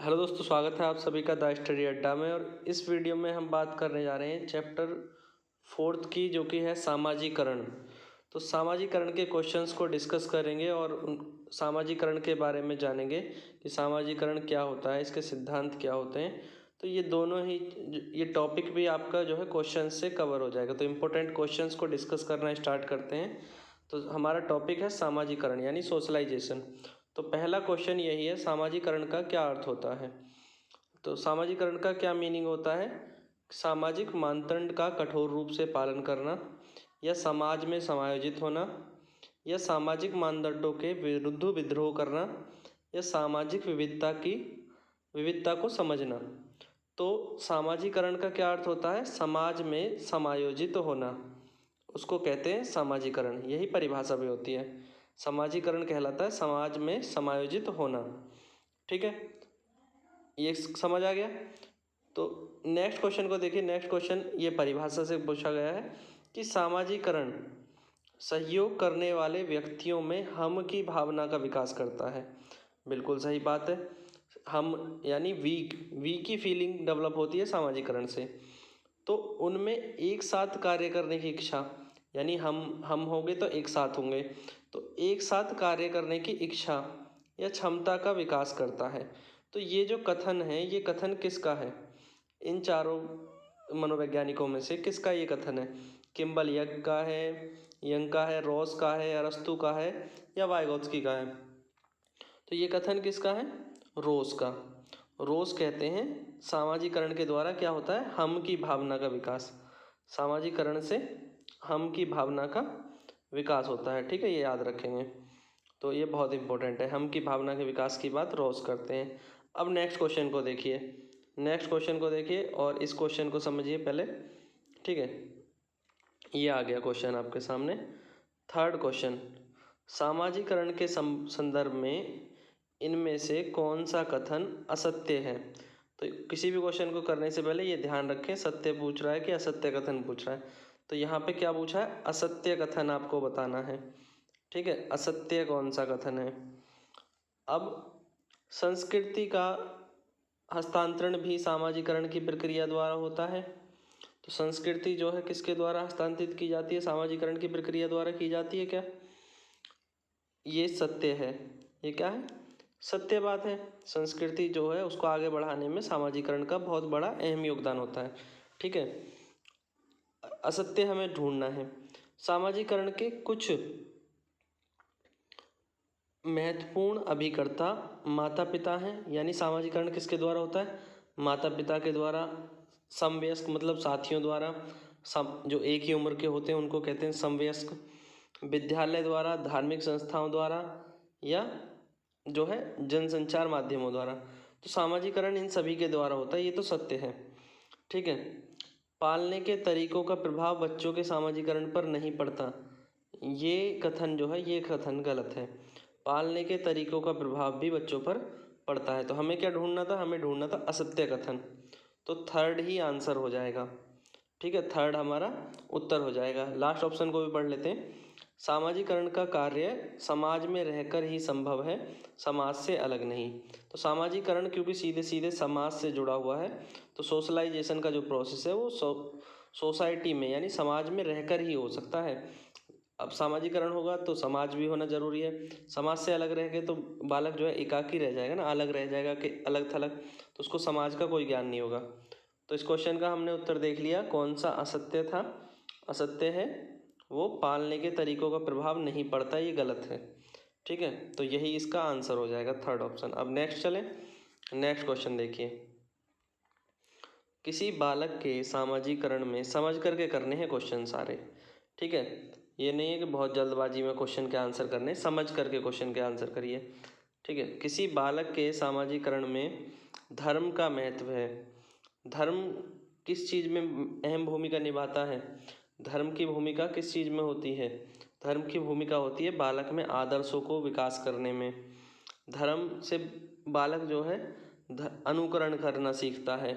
Hello दोस्तों, स्वागत है आप सभी का द स्टडी अड्डा में। और इस वीडियो में हम बात करने जा रहे हैं चैप्टर 4 की, जो कि है सामाजिकरण। तो सामाजिकरण के क्वेश्चंस को डिस्कस करेंगे और उन सामाजिकरण के बारे में जानेंगे कि सामाजिकरण क्या होता है, इसके सिद्धांत क्या होते हैं। तो ये दोनों ही ये टॉपिक भी आपका जो है क्वेश्चन से कवर हो जाएगा। तो इम्पोर्टेंट क्वेश्चंस को डिस्कस करना स्टार्ट करते हैं। तो हमारा टॉपिक है सामाजिकरण यानी सोशलाइजेशन। तो पहला क्वेश्चन यही है, सामाजिकरण का क्या अर्थ होता है। तो सामाजिकरण का क्या मीनिंग होता है। सामाजिक मानदंड का कठोर रूप से पालन करना, या समाज में समायोजित होना, या सामाजिक मानदंडों के विरुद्ध विद्रोह करना, या सामाजिक विविधता को समझना। तो सामाजिकरण का क्या अर्थ होता है, समाज में समायोजित होना, उसको कहते हैं सामाजिकरण। यही परिभाषा भी होती है, सामाजिकरण कहलाता है समाज में समायोजित होना। ठीक है, ये समझ आ गया। तो नेक्स्ट क्वेश्चन को देखिए। नेक्स्ट क्वेश्चन ये परिभाषा से पूछा गया है कि सामाजिकरण सहयोग करने वाले व्यक्तियों में हम की भावना का विकास करता है। बिल्कुल सही बात है। हम यानी वी की फीलिंग डेवलप होती है सामाजिकरण से। तो उनमें एक साथ कार्य करने की इच्छा, यानी हम होंगे तो एक साथ होंगे, तो एक साथ कार्य करने की इच्छा या क्षमता का विकास करता है। तो ये जो कथन है, ये कथन किसका है, इन चारों मनोवैज्ञानिकों में से किसका ये कथन है। किम्बल यंग का है, रॉस का है, अरस्तु का है, या वाइगोत्स्की का है। तो ये कथन किसका है, रोस का। रोस कहते हैं सामाजिकरण के द्वारा क्या होता है, हम की भावना का विकास। सामाजिकरण से हम की भावना का विकास होता है। ठीक है, ये याद रखेंगे। तो ये बहुत इंपॉर्टेंट है, हम की भावना के विकास की बात रोज करते हैं। अब नेक्स्ट क्वेश्चन को देखिए। नेक्स्ट क्वेश्चन को देखिए और इस क्वेश्चन को समझिए पहले। ठीक है, ये आ गया क्वेश्चन आपके सामने। थर्ड क्वेश्चन, सामाजिकरण के संदर्भ में इनमें से कौन सा कथन असत्य है। तो किसी भी क्वेश्चन को करने से पहले ये ध्यान रखें, सत्य पूछ रहा है कि असत्य कथन पूछ रहा है। तो यहाँ पे क्या पूछा है, असत्य कथन आपको बताना है। ठीक है, असत्य कौन सा कथन है। अब संस्कृति का हस्तांतरण भी सामाजिकरण की प्रक्रिया द्वारा होता है। तो संस्कृति जो है किसके द्वारा हस्तांतरित की जाती है, सामाजिकरण की प्रक्रिया द्वारा की जाती है क्या, ये सत्य है। ये क्या है, सत्य बात है। संस्कृति जो है उसको आगे बढ़ाने में सामाजिकरण का बहुत बड़ा अहम योगदान होता है। ठीक है, असत्य हमें ढूंढना है। सामाजिकरण के कुछ महत्वपूर्ण अभिकर्ता माता पिता हैं, यानी सामाजिकरण किसके द्वारा होता है, माता पिता के द्वारा। समवयस्क मतलब साथियों द्वारा, जो एक ही उम्र के होते हैं उनको कहते हैं समवयस्क। विद्यालय द्वारा, धार्मिक संस्थाओं द्वारा, या जो है जनसंचार माध्यमों द्वारा। तो सामाजिकरण इन सभी के द्वारा होता है, ये तो सत्य है। ठीक है, पालने के तरीकों का प्रभाव बच्चों के सामाजिकरण पर नहीं पड़ता, ये कथन जो है ये कथन गलत है। पालने के तरीकों का प्रभाव भी बच्चों पर पड़ता है। तो हमें क्या ढूंढना था, हमें ढूंढना था असत्य कथन। तो थर्ड ही आंसर हो जाएगा। ठीक है, थर्ड हमारा उत्तर हो जाएगा। लास्ट ऑप्शन को भी पढ़ लेते हैं। सामाजिकरण का कार्य समाज में रहकर ही संभव है, समाज से अलग नहीं। तो सामाजिकरण क्योंकि सीधे सीधे समाज से जुड़ा हुआ है, तो सोशलाइजेशन का जो प्रोसेस है वो सोसाइटी में यानी समाज में रहकर ही हो सकता है। अब सामाजिकरण होगा तो समाज भी होना जरूरी है। समाज से अलग रह के तो बालक जो है एकाकी रह जाएगा ना, अलग रह जाएगा कि अलग थलग, तो उसको समाज का कोई ज्ञान नहीं होगा। तो इस क्वेश्चन का हमने उत्तर देख लिया, कौन सा असत्य था। असत्य है वो पालने के तरीकों का प्रभाव नहीं पड़ता, ये गलत है। ठीक है, तो यही इसका आंसर हो जाएगा, थर्ड ऑप्शन। अब नेक्स्ट चलें। नेक्स्ट क्वेश्चन देखिए। किसी बालक के सामाजिकरण में समझ करके करने हैं क्वेश्चन सारे। ठीक है, ये नहीं है कि बहुत जल्दबाजी में क्वेश्चन के आंसर करने, समझ करके क्वेश्चन के आंसर करिए। ठीक है, किसी बालक के सामाजिकरण में धर्म का महत्व है। धर्म किस चीज़ में अहम भूमिका निभाता है, धर्म की भूमिका किस चीज़ में होती है। धर्म की भूमिका होती है बालक में आदर्शों को विकास करने में। धर्म से बालक जो है अनुकरण करना सीखता है,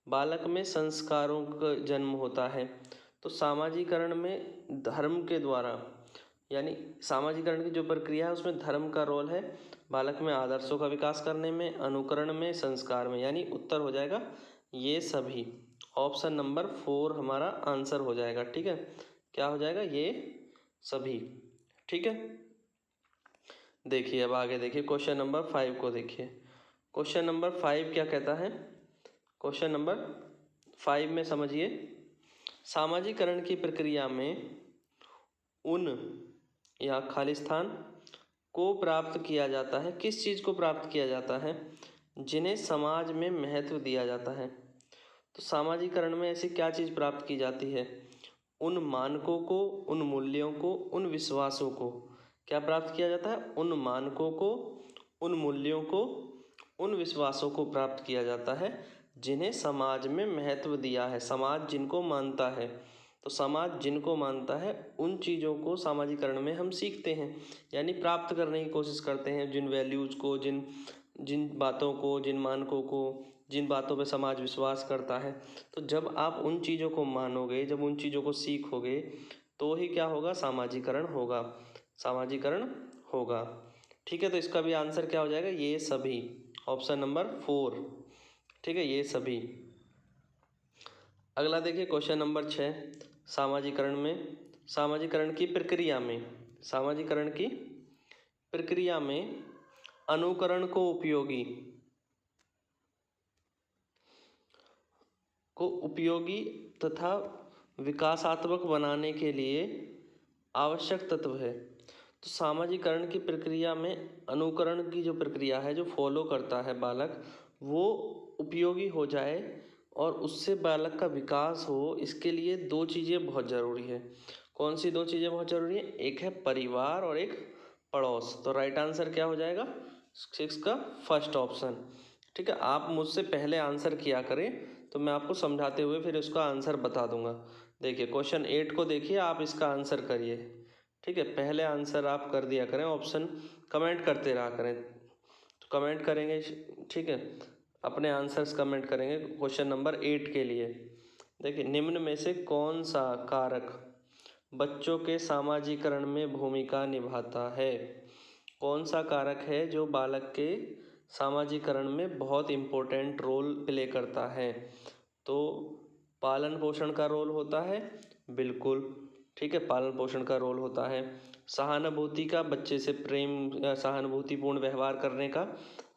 बालक में संस्कारों का जन्म होता है। तो सामाजिकरण में धर्म के द्वारा यानी सामाजिकरण की जो प्रक्रिया है उसमें धर्म का रोल है, बालक में आदर्शों का विकास करने में, अनुकरण में, संस्कार में, यानी उत्तर हो जाएगा ये सभी। ऑप्शन नंबर 4 हमारा आंसर हो जाएगा। ठीक है, क्या हो जाएगा? ये सभी। ठीक है, देखिए अब आगे देखिए क्वेश्चन नंबर 5 को देखिए। क्वेश्चन नंबर 5 क्या कहता है? क्वेश्चन नंबर 5 में समझिए, सामाजिकरण की प्रक्रिया में उन या खाली स्थान को प्राप्त किया जाता है। किस चीज़ को प्राप्त किया जाता है? जिन्हें समाज में महत्व दिया जाता है। तो सामाजिकरण में ऐसी क्या चीज़ प्राप्त की जाती है? उन मानकों को, उन मूल्यों को, उन विश्वासों को क्या प्राप्त किया जाता है? उन मानकों को, उन मूल्यों को, उन विश्वासों को प्राप्त किया जाता है जिन्हें समाज में महत्व दिया है। समाज जिनको मानता है, तो समाज जिनको मानता है उन चीज़ों को सामाजिकरण में हम सीखते हैं, यानी प्राप्त करने की कोशिश करते हैं। जिन वैल्यूज़ को, जिन जिन बातों को, जिन मानकों को, जिन बातों पे समाज विश्वास करता है, तो जब आप उन चीज़ों को मानोगे, जब उन चीज़ों को सीखोगे, तो ही क्या होगा? सामाजिकरण होगा, सामाजिकरण होगा। ठीक है, तो इसका भी आंसर क्या हो जाएगा? ये सभी। Option number 4। ठीक है, ये सभी। अगला देखिए क्वेश्चन नंबर 6, सामाजिकरण में, सामाजिकरण की प्रक्रिया में, सामाजिकरण की प्रक्रिया में अनुकरण को उपयोगी तथा विकासात्मक बनाने के लिए आवश्यक तत्व है। तो सामाजिकरण की प्रक्रिया में अनुकरण की जो प्रक्रिया है, जो फॉलो करता है बालक, वो उपयोगी हो जाए और उससे बालक का विकास हो, इसके लिए 2 चीज़ें बहुत ज़रूरी है। कौन सी 2 चीज़ें बहुत ज़रूरी है? एक है परिवार और एक पड़ोस। तो राइट आंसर क्या हो जाएगा? 6 का फर्स्ट ऑप्शन। ठीक है, आप मुझसे पहले आंसर किया करें तो मैं आपको समझाते हुए फिर उसका आंसर बता दूंगा। देखिए क्वेश्चन 8 को देखिए, आप इसका आंसर करिए। ठीक है, पहले आंसर आप कर दिया करें, ऑप्शन कमेंट करते रहा करें, तो कमेंट करेंगे। ठीक है, अपने आंसर्स कमेंट करेंगे क्वेश्चन नंबर 8 के लिए। देखिए, निम्न में से कौन सा कारक बच्चों के सामाजिकरण में भूमिका निभाता है? कौन सा कारक है जो बालक के सामाजिकरण में बहुत इम्पोर्टेंट रोल प्ले करता है? तो पालन पोषण का रोल होता है, बिल्कुल। ठीक है, पालन पोषण का रोल होता है। सहानुभूति का, बच्चे से प्रेम या सहानुभूतिपूर्ण व्यवहार करने का,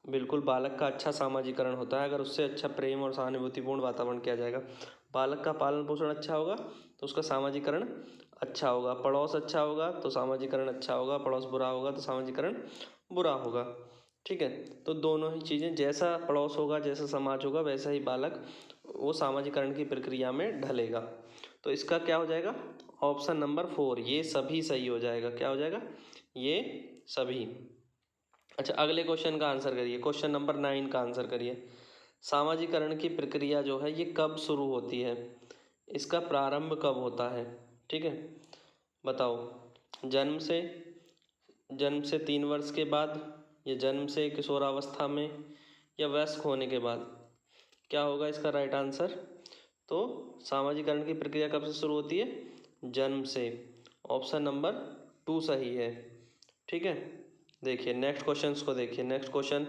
बिल्कुल बालक का अच्छा सामाजिकरण होता है। अगर उससे अच्छा प्रेम और सहानुभूतिपूर्ण वातावरण किया जाएगा, बालक का पालन पोषण अच्छा होगा तो उसका सामाजिकरण अच्छा होगा। पड़ोस अच्छा होगा तो सामाजिकरण अच्छा होगा, पड़ोस बुरा होगा तो सामाजिकरण बुरा होगा। ठीक है, तो दोनों ही चीज़ें, जैसा पड़ोस होगा, जैसा समाज होगा, वैसा ही बालक वो सामाजिकरण की प्रक्रिया में ढलेगा। तो इसका क्या हो जाएगा? ऑप्शन नंबर 4, ये सभी सही हो जाएगा। क्या हो जाएगा? ये सभी। अच्छा, अगले क्वेश्चन का आंसर करिए, क्वेश्चन नंबर 9 का आंसर करिए। सामाजिकरण की प्रक्रिया जो है ये कब शुरू होती है? इसका प्रारंभ कब होता है? ठीक है, बताओ। जन्म से, जन्म से 3 वर्ष के बाद, या जन्म से किशोरावस्था में, या वयस्क होने के बाद? क्या होगा इसका राइट आंसर? तो सामाजिकरण की प्रक्रिया कब से शुरू होती है? जन्म से। ऑप्शन नंबर 2 सही है। ठीक है, देखिए नेक्स्ट क्वेश्चन को देखिए। नेक्स्ट क्वेश्चन,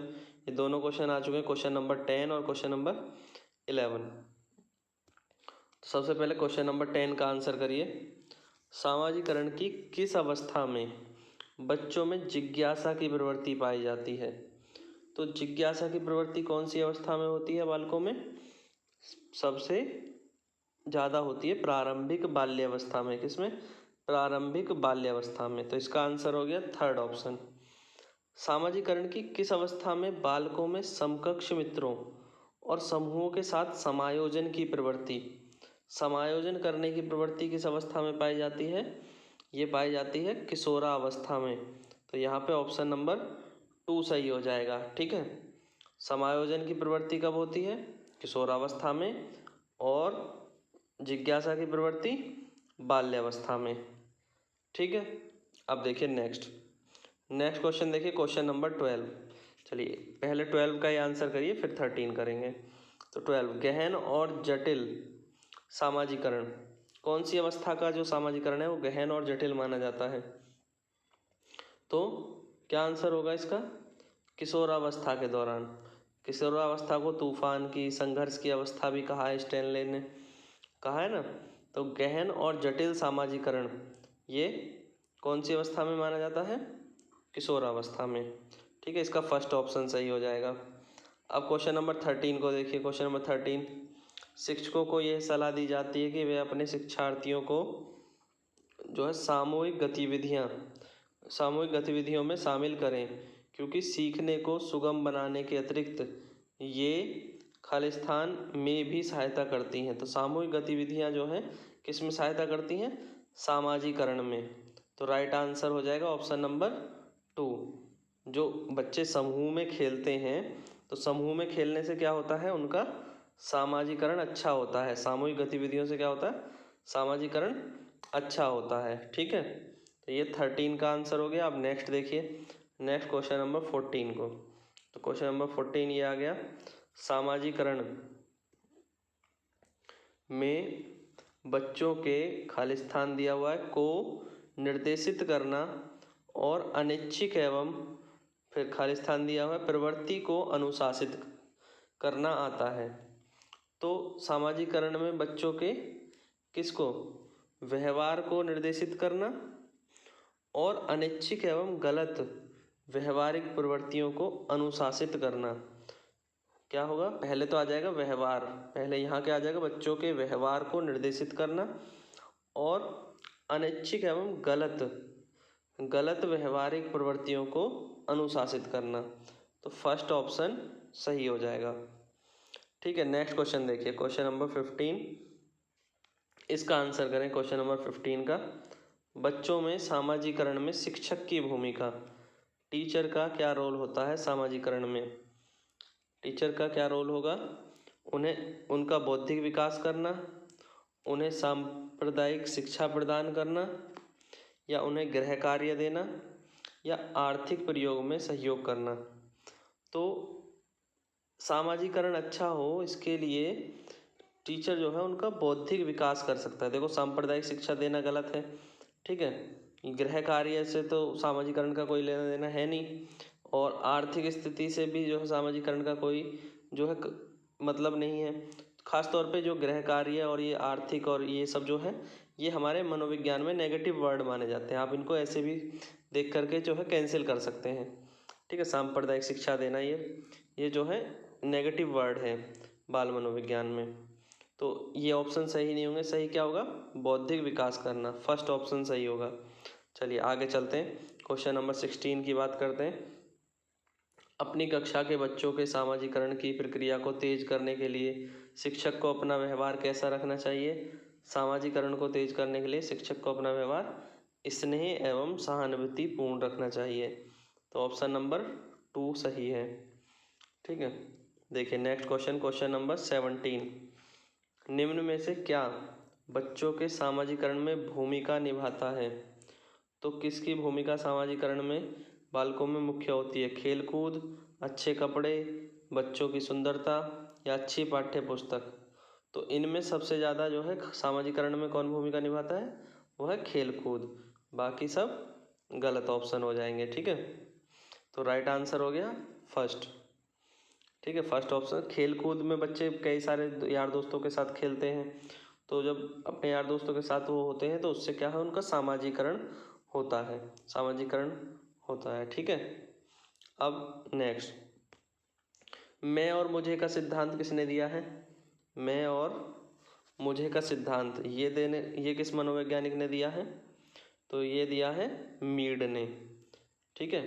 ये दोनों क्वेश्चन आ चुके हैं, क्वेश्चन नंबर 10 और क्वेश्चन नंबर 11। तो सबसे पहले क्वेश्चन नंबर 10 का आंसर करिए। सामाजिकरण की किस अवस्था में बच्चों में जिज्ञासा की प्रवृत्ति पाई जाती है? तो जिज्ञासा की प्रवृत्ति कौन सी अवस्था में होती है बालकों में? सबसे ज़्यादा होती है प्रारंभिक बाल्यावस्था में। किसमें? प्रारंभिक बाल्यावस्था में। तो इसका आंसर हो गया थर्ड ऑप्शन। सामाजिकरण की किस अवस्था में बालकों में समकक्ष मित्रों और समूहों के साथ समायोजन की प्रवृत्ति, समायोजन करने की प्रवृत्ति किस अवस्था में पाई जाती है? ये पाई जाती है किशोरावस्था में। तो यहाँ पे ऑप्शन नंबर 2 सही हो जाएगा। ठीक है, समायोजन की प्रवृत्ति कब होती है? किशोरावस्था में, और जिज्ञासा की प्रवृत्ति बाल्यावस्था में। ठीक है, अब देखिए नेक्स्ट क्वेश्चन देखिए, क्वेश्चन नंबर 12। चलिए पहले 12 का ही आंसर करिए, फिर 13 करेंगे। तो 12, गहन और जटिल सामाजिकरण, कौन सी अवस्था का जो सामाजिकरण है वो गहन और जटिल माना जाता है? तो क्या आंसर होगा इसका? किशोरावस्था के दौरान। किशोरावस्था को तूफान की, संघर्ष की अवस्था भी कहा है, स्टैनले ने कहा है ना। तो गहन और जटिल सामाजिकरण ये कौन सी अवस्था में माना जाता है? किशोरावस्था में। ठीक है, इसका फर्स्ट ऑप्शन सही हो जाएगा। अब क्वेश्चन नंबर 13 को देखिए। क्वेश्चन नंबर 13, शिक्षकों को यह सलाह दी जाती है कि वे अपने शिक्षार्थियों को जो है सामूहिक गतिविधियों में शामिल करें, क्योंकि सीखने को सुगम बनाने के अतिरिक्त ये खालिस्तान में भी सहायता करती हैं। तो सामूहिक गतिविधियां जो हैं किस में सहायता करती हैं? सामाजिकरण में। तो राइट आंसर हो जाएगा ऑप्शन नंबर 2। जो बच्चे समूह में खेलते हैं, तो समूह में खेलने से क्या होता है? उनका सामाजिकरण अच्छा होता है। सामूहिक गतिविधियों से क्या होता है? सामाजिकरण अच्छा होता है। ठीक है, तो ये 13 का आंसर हो गया। अब नेक्स्ट देखिए, नेक्स्ट क्वेश्चन नंबर 14 को। तो क्वेश्चन नंबर 14 ये आ गया, सामाजिकरण में बच्चों के खालिस्तान दिया हुआ है को निर्देशित करना और अनैच्छिक एवं फिर खालिस्तान दिया हुआ है प्रवृत्ति को अनुशासित करना आता है। तो सामाजिकरण में बच्चों के किसको? व्यवहार को निर्देशित करना और अनैच्छिक एवं गलत व्यवहारिक प्रवृत्तियों को अनुशासित करना। क्या होगा? पहले तो आ जाएगा व्यवहार, पहले यहाँ क्या आ जाएगा? बच्चों के व्यवहार को निर्देशित करना और अनैच्छिक एवं गलत व्यवहारिक प्रवृत्तियों को अनुशासित करना। तो फर्स्ट ऑप्शन सही हो जाएगा। ठीक है, नेक्स्ट क्वेश्चन देखिए, क्वेश्चन नंबर 15, इसका आंसर करें। क्वेश्चन नंबर 15 का, बच्चों में सामाजिकरण में शिक्षक की भूमिका, टीचर का क्या रोल होता है सामाजिकरण में? टीचर का क्या रोल होगा? उन्हें उनका बौद्धिक विकास करना, उन्हें सांप्रदायिक शिक्षा प्रदान करना, या उन्हें गृह कार्य देना, या आर्थिक प्रयोग में सहयोग करना। तो सामाजिकरण अच्छा हो, इसके लिए टीचर जो है उनका बौद्धिक विकास कर सकता है। देखो, सांप्रदायिक शिक्षा देना गलत है, ठीक है। गृह कार्य से तो सामाजिकरण का कोई लेना देना है नहीं, और आर्थिक स्थिति से भी जो है सामाजिकरण का कोई जो है मतलब नहीं है। खास तौर पे जो गृह कार्य और ये आर्थिक और ये सब जो है, ये हमारे मनोविज्ञान में नेगेटिव वर्ड माने जाते हैं। आप इनको ऐसे भी देख करके जो है कैंसिल कर सकते हैं, ठीक है। सांप्रदायिक शिक्षा देना ये जो है नेगेटिव वर्ड है बाल मनोविज्ञान में। तो ये ऑप्शन सही नहीं होंगे। सही क्या होगा? बौद्धिक विकास करना, फर्स्ट ऑप्शन सही होगा। चलिए आगे चलते हैं, क्वेश्चन नंबर 16 की बात करते हैं। अपनी कक्षा के बच्चों के सामाजिकरण की प्रक्रिया को तेज करने के लिए शिक्षक को अपना व्यवहार कैसा रखना चाहिए? सामाजिकरण को तेज करने के लिए शिक्षक को अपना व्यवहार स्नेह एवं सहानुभूतिपूर्ण रखना चाहिए। तो ऑप्शन नंबर 2 सही है, ठीक है। देखिए नेक्स्ट क्वेश्चन, क्वेश्चन नंबर 17, निम्न में से क्या बच्चों के सामाजिकरण में भूमिका निभाता है? तो किसकी भूमिका सामाजिकरण में बालकों में मुख्य होती है? खेलकूद, अच्छे कपड़े, बच्चों की सुंदरता, या अच्छी पाठ्य पुस्तक। तो इनमें सबसे ज़्यादा जो है सामाजिकरण में कौन भूमिका निभाता है? वो है खेलकूद। बाकी सब गलत ऑप्शन हो जाएंगे, ठीक है। तो राइट आंसर हो गया फर्स्ट, ठीक है। फर्स्ट ऑप्शन, खेलकूद में बच्चे कई सारे यार दोस्तों के साथ खेलते हैं, तो जब अपने यार दोस्तों के साथ वो होते हैं तो उससे क्या है, उनका सामाजिकरण होता है, सामाजिकरण होता है, ठीक है। अब नेक्स्ट, मैं और मुझे का सिद्धांत किसने दिया है? मैं और मुझे का सिद्धांत ये किस मनोवैज्ञानिक ने दिया है? तो ये दिया है मीड ने, ठीक है।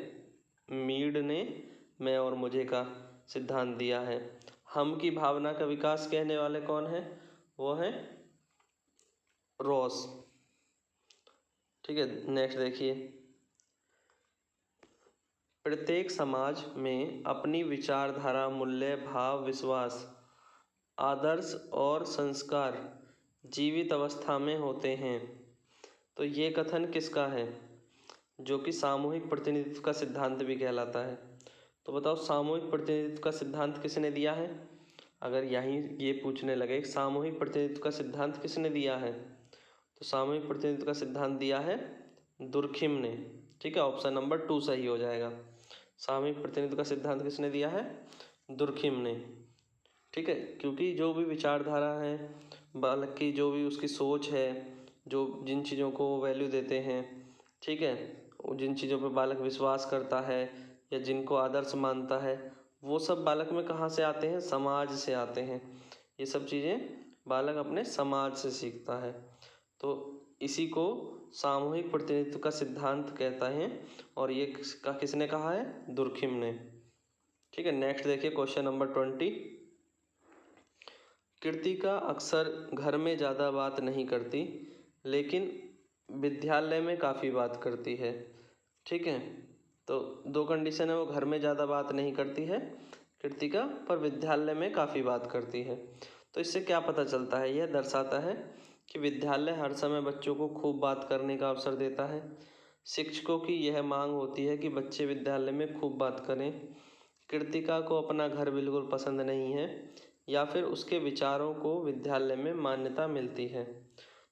मीड ने मैं और मुझे का सिद्धांत दिया है। हम की भावना का विकास कहने वाले कौन है? वो है रॉस, ठीक है। नेक्स्ट देखिए, प्रत्येक समाज में अपनी विचारधारा, मूल्य, भाव, विश्वास, आदर्श और संस्कार जीवित अवस्था में होते हैं। तो ये कथन किसका है? जो कि सामूहिक प्रतिनिधित्व का सिद्धांत भी कहलाता है। तो बताओ, सामूहिक प्रतिनिधित्व का सिद्धांत किसने दिया है? अगर यहीं ये पूछने लगे सामूहिक प्रतिनिधित्व का सिद्धांत किसने दिया है, तो सामूहिक प्रतिनिधित्व का सिद्धांत दिया है दुर्खिम ने, ठीक है। ऑप्शन नंबर 2 सही हो जाएगा। सामूहिक प्रतिनिधित्व का सिद्धांत किसने दिया है? दुर्खिम ने। ठीक है, क्योंकि जो भी विचारधारा है बालक की, जो भी उसकी सोच है, जो जिन चीज़ों को वैल्यू देते हैं, ठीक है, जिन चीज़ों पर बालक विश्वास करता है या जिनको आदर्श मानता है, वो सब बालक में कहाँ से आते हैं? समाज से आते हैं। ये सब चीज़ें बालक अपने समाज से सीखता है। तो इसी को सामूहिक प्रतिनिधित्व का सिद्धांत कहता है और ये किसने कहा है? दुर्खिम ने। ठीक है, नेक्स्ट देखिए क्वेश्चन नंबर 20। कृतिका अक्सर घर में ज़्यादा बात नहीं करती लेकिन विद्यालय में काफ़ी बात करती है। ठीक है, तो दो कंडीशन है, वो घर में ज़्यादा बात नहीं करती है कृतिका, पर विद्यालय में काफ़ी बात करती है। तो इससे क्या पता चलता है? यह दर्शाता है कि विद्यालय हर समय बच्चों को खूब बात करने का अवसर देता है। शिक्षकों की यह मांग होती है कि बच्चे विद्यालय में खूब बात करें। कृतिका को अपना घर बिल्कुल पसंद नहीं है या फिर उसके विचारों को विद्यालय में मान्यता मिलती है।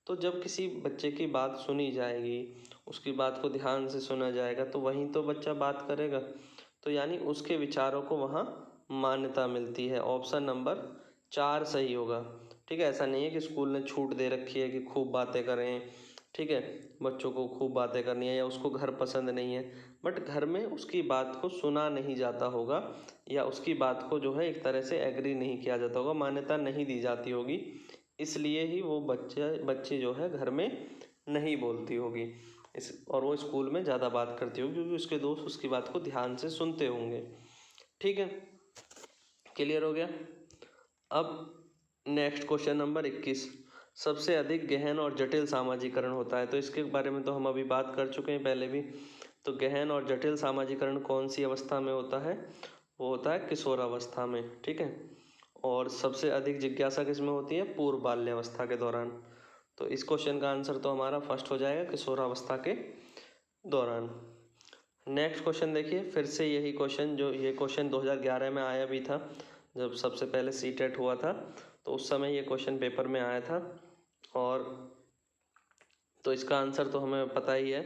तो जब किसी बच्चे की बात सुनी जाएगी, उसकी बात को ध्यान से सुना जाएगा, तो वहीं तो बच्चा बात करेगा। तो यानी उसके विचारों को वहाँ मान्यता मिलती है। ऑप्शन नंबर 4 सही होगा। ठीक है, ऐसा नहीं है कि स्कूल ने छूट दे रखी है कि खूब बातें करें, ठीक है, बच्चों को खूब बातें करनी है या उसको घर पसंद नहीं है, बट घर में उसकी बात को सुना नहीं जाता होगा या उसकी बात को जो है एक तरह से एग्री नहीं किया जाता होगा, मान्यता नहीं दी जाती होगी, इसलिए ही वो बच्चे जो है घर में नहीं बोलती होगी और वो स्कूल में ज़्यादा बात करती होगी क्योंकि उसके दोस्त उसकी बात को ध्यान से सुनते होंगे। ठीक है, क्लियर हो गया। अब नेक्स्ट क्वेश्चन नंबर 21। सबसे अधिक गहन और जटिल सामाजिकरण होता है। तो इसके बारे में तो हम अभी बात कर चुके हैं पहले भी। तो गहन और जटिल सामाजिकरण कौन सी अवस्था में होता है? वो होता है किशोरावस्था में। ठीक है, और सबसे अधिक जिज्ञासा किस में होती है? पूर्व बाल्यावस्था के दौरान। तो इस क्वेश्चन का आंसर तो हमारा फर्स्ट हो जाएगा, किशोरावस्था के दौरान। नेक्स्ट क्वेश्चन देखिए, फिर से यही क्वेश्चन, जो ये क्वेश्चन 2011 में आया भी था जब सबसे पहले सीटेट हुआ था, तो उस समय ये क्वेश्चन पेपर में आया था। और तो इसका आंसर तो हमें पता ही है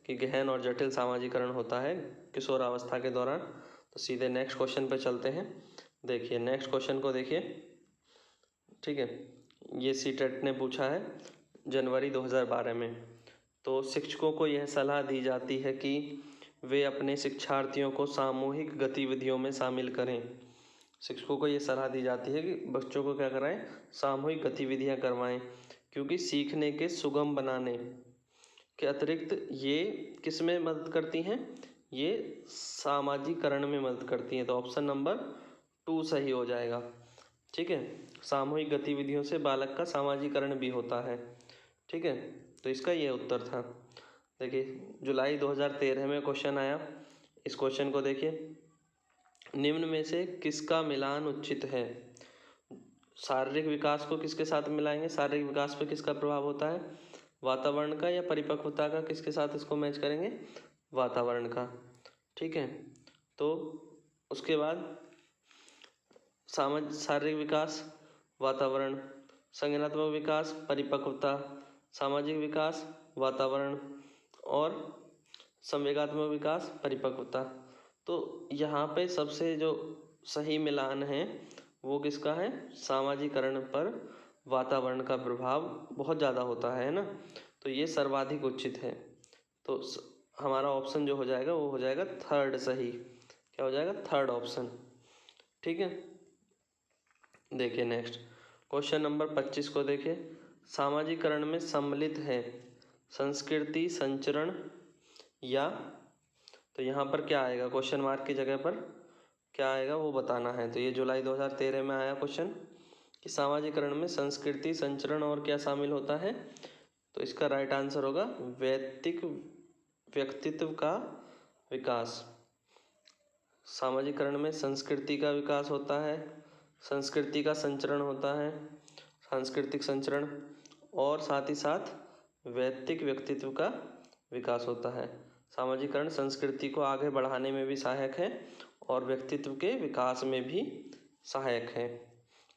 कि गहन और जटिल सामाजिकरण होता है किशोरावस्था के दौरान। तो सीधे नेक्स्ट क्वेश्चन पे चलते हैं। देखिए नेक्स्ट क्वेश्चन को देखिए। ठीक है, ये सीटेट ने पूछा है जनवरी 2012 में। तो शिक्षकों को यह सलाह दी जाती है कि वे अपने शिक्षार्थियों को सामूहिक गतिविधियों में शामिल करें। शिक्षकों को ये सलाह दी जाती है कि बच्चों को क्या कराएं? सामूहिक गतिविधियां करवाएं, क्योंकि सीखने के सुगम बनाने के अतिरिक्त ये किस में मदद करती हैं? ये सामाजिकरण में मदद करती हैं। तो ऑप्शन नंबर 2 सही हो जाएगा। ठीक है, सामूहिक गतिविधियों से बालक का सामाजिकरण भी होता है। ठीक है, तो इसका ये उत्तर था। देखिए जुलाई 2013 में क्वेश्चन आया, इस क्वेश्चन को देखिए। निम्न में से किसका मिलान उचित है? शारीरिक विकास को किसके साथ मिलाएंगे? शारीरिक विकास पे किसका प्रभाव होता है? वातावरण का या परिपक्वता का? किसके साथ इसको मैच करेंगे? वातावरण का। ठीक है, तो उसके बाद शारीरिक विकास, वातावरण, संज्ञानात्मक विकास, परिपक्वता, सामाजिक विकास, वातावरण और संवेगात्मक विकास, परिपक्वता। तो यहाँ पे सबसे जो सही मिलान है वो किसका है? सामाजिकरण पर वातावरण का प्रभाव बहुत ज़्यादा होता है ना, तो ये सर्वाधिक उचित है। तो हमारा ऑप्शन जो हो जाएगा वो हो जाएगा थर्ड सही। क्या हो जाएगा? Third option. ठीक है, देखिए नेक्स्ट क्वेश्चन नंबर 25 को देखिए। सामाजिकरण में सम्मिलित है संस्कृति संचरण या, तो यहाँ पर क्या आएगा? क्वेश्चन मार्क की जगह पर क्या आएगा वो बताना है। तो ये जुलाई 2013 में आया क्वेश्चन कि सामाजिकरण में संस्कृति संचरण और क्या शामिल होता है। तो इसका राइट आंसर होगा व्यक्तित्व का विकास। सामाजिकरण में संस्कृति का विकास होता है, संस्कृति का संचरण होता है, सांस्कृतिक संचरण, और साथ ही साथ व्यक्तित्व का विकास होता है। सामाजिकरण संस्कृति को आगे बढ़ाने में भी सहायक है और व्यक्तित्व के विकास में भी सहायक है।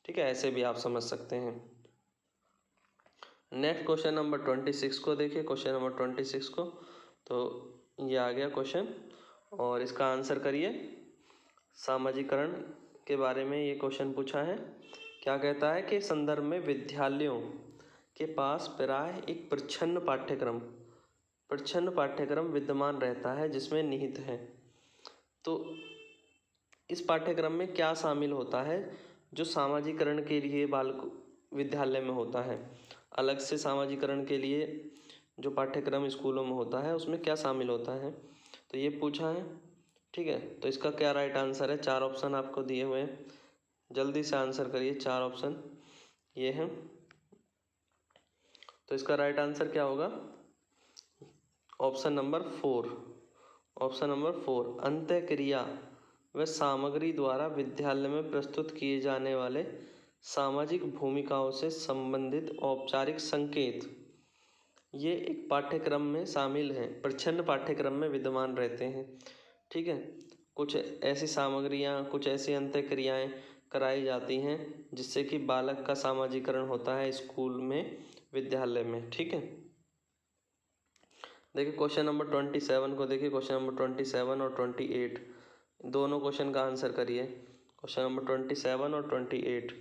ठीक है, ऐसे भी आप समझ सकते हैं। नेक्स्ट क्वेश्चन नंबर 26 को देखिए। क्वेश्चन नंबर 26 को, तो ये आ गया क्वेश्चन और इसका आंसर करिए। सामाजिकरण के बारे में ये क्वेश्चन पूछा है। क्या कहता है कि संदर्भ में विद्यालयों के पास प्राय एक प्रच्छन्न पाठ्यक्रम विद्यमान रहता है जिसमें निहित है। तो इस पाठ्यक्रम में क्या शामिल होता है जो सामाजिकरण के लिए बालक विद्यालय में होता है? अलग से सामाजिकरण के लिए जो पाठ्यक्रम स्कूलों में होता है उसमें क्या शामिल होता है, तो ये पूछा है। ठीक है, तो इसका क्या राइट आंसर है? 4 ऑप्शन आपको दिए हुए हैं, जल्दी से आंसर करिए। 4 ऑप्शन ये हैं, तो इसका राइट आंसर क्या होगा? Option number 4। ऑप्शन नंबर 4 अंतःक्रिया व सामग्री द्वारा विद्यालय में प्रस्तुत किए जाने वाले सामाजिक भूमिकाओं से संबंधित औपचारिक संकेत, ये एक पाठ्यक्रम में शामिल हैं, प्रच्छन्न पाठ्यक्रम में विद्यमान रहते हैं। ठीक है, कुछ ऐसी सामग्रियाँ, कुछ ऐसी अंतःक्रियाएँ कराई जाती हैं जिससे कि बालक का सामाजिकरण होता है स्कूल में, विद्यालय में। ठीक है, देखिए क्वेश्चन नंबर 27 को देखिए। क्वेश्चन नंबर 27 और 28 दोनों क्वेश्चन का आंसर करिए। क्वेश्चन नंबर 27 और 28।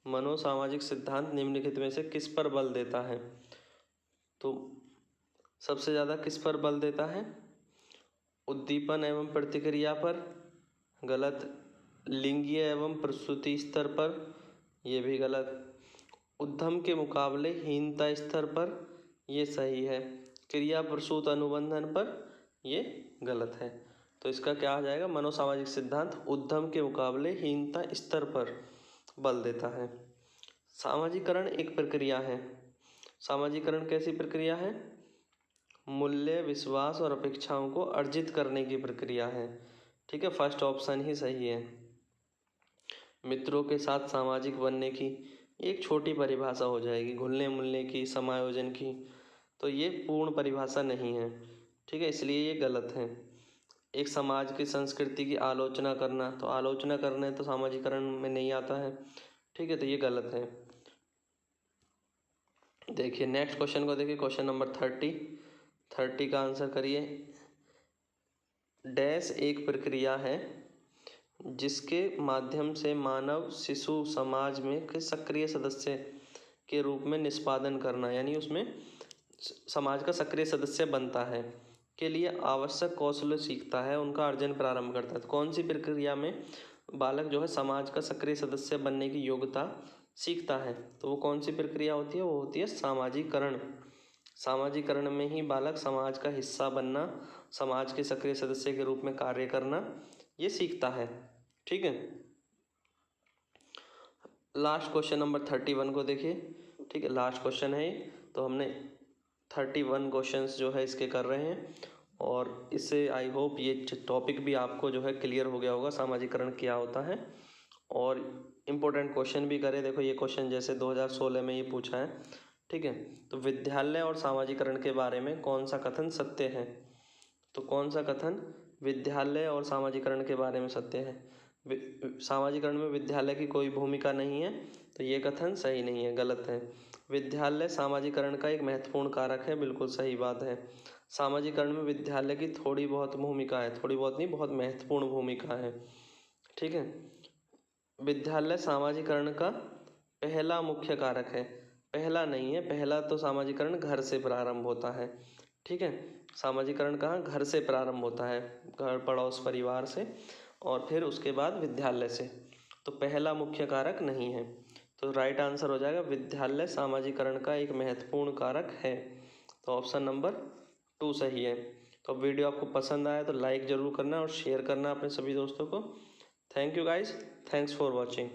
मनोसामाजिक सिद्धांत निम्नलिखित में से किस पर बल देता है? तो सबसे ज़्यादा किस पर बल देता है? उद्दीपन एवं प्रतिक्रिया पर, गलत। लिंगीय एवं प्रसूति स्तर पर, ये भी गलत। उद्यम के मुकाबले हीनता स्तर पर, ये सही है। क्रिया प्रसूत अनुबंधन पर, ये गलत है। तो इसका क्या आ जाएगा? मनोसामाजिक सिद्धांत उद्यम के मुकाबले हीनता स्तर पर बल देता है। सामाजिकरण एक प्रक्रिया है। सामाजिकरण कैसी प्रक्रिया है? मूल्य, विश्वास और अपेक्षाओं को अर्जित करने की प्रक्रिया है। ठीक है, फर्स्ट ऑप्शन ही सही है। मित्रों के साथ सामाजिक बनने की एक छोटी परिभाषा हो जाएगी, घुलने मिलने की, समायोजन की, तो ये पूर्ण परिभाषा नहीं है। ठीक है, इसलिए ये गलत है। एक समाज की संस्कृति की आलोचना करना, तो आलोचना करने तो सामाजिकरण में नहीं आता है। ठीक है, तो ये गलत है। देखिए नेक्स्ट क्वेश्चन को देखिए। क्वेश्चन नंबर 30 का आंसर करिए। डैश एक प्रक्रिया है जिसके माध्यम से मानव शिशु समाज में के सक्रिय सदस्य के रूप में निष्पादन करना, यानी उसमें समाज का सक्रिय सदस्य बनता है, के लिए आवश्यक कौशल सीखता है, उनका अर्जन प्रारंभ करता है। तो कौन सी प्रक्रिया में बालक जो है समाज का सक्रिय सदस्य बनने की योग्यता सीखता है? तो वो कौन सी प्रक्रिया होती है? वो होती है सामाजिकरण। सामाजिकरण में ही बालक समाज का हिस्सा बनना, समाज के सक्रिय सदस्य के रूप में कार्य करना, ये सीखता है। ठीक है, लास्ट क्वेश्चन नंबर 31 को देखिए। ठीक है, लास्ट क्वेश्चन है, तो हमने 31 क्वेश्चंस जो है इसके कर रहे हैं, और इससे आई होप ये टॉपिक भी आपको जो है क्लियर हो गया होगा, सामाजिकरण क्या होता है। और इम्पोर्टेंट क्वेश्चन भी करें। देखो ये क्वेश्चन जैसे 2016 में ये पूछा है। ठीक है, तो विद्यालय और सामाजिकरण के बारे में कौन सा कथन सत्य है? तो कौन सा कथन विद्यालय और सामाजिकरण के बारे में सत्य है? सामाजिकरण में विद्यालय की कोई भूमिका नहीं है, तो ये कथन सही नहीं है, गलत है। विद्यालय सामाजिकरण का एक महत्वपूर्ण कारक है, बिल्कुल सही बात है। सामाजिकरण में विद्यालय की थोड़ी बहुत भूमिका है, थोड़ी बहुत नहीं, बहुत महत्वपूर्ण भूमिका है। ठीक है, विद्यालय सामाजिकरण का पहला मुख्य कारक है। पहला नहीं है, पहला तो सामाजिकरण घर से प्रारंभ होता है। ठीक है, सामाजिकरण कहाँ? घर से प्रारंभ होता है, घर पड़ोस परिवार से, और फिर उसके बाद विद्यालय से। तो पहला मुख्य कारक नहीं है, तो राइट आंसर हो जाएगा विद्यालय सामाजिकरण का एक महत्वपूर्ण कारक है। तो ऑप्शन नंबर 2 सही है। तो वीडियो आपको पसंद आया तो लाइक ज़रूर करना और शेयर करना अपने सभी दोस्तों को। Thank you guys, thanks for watching.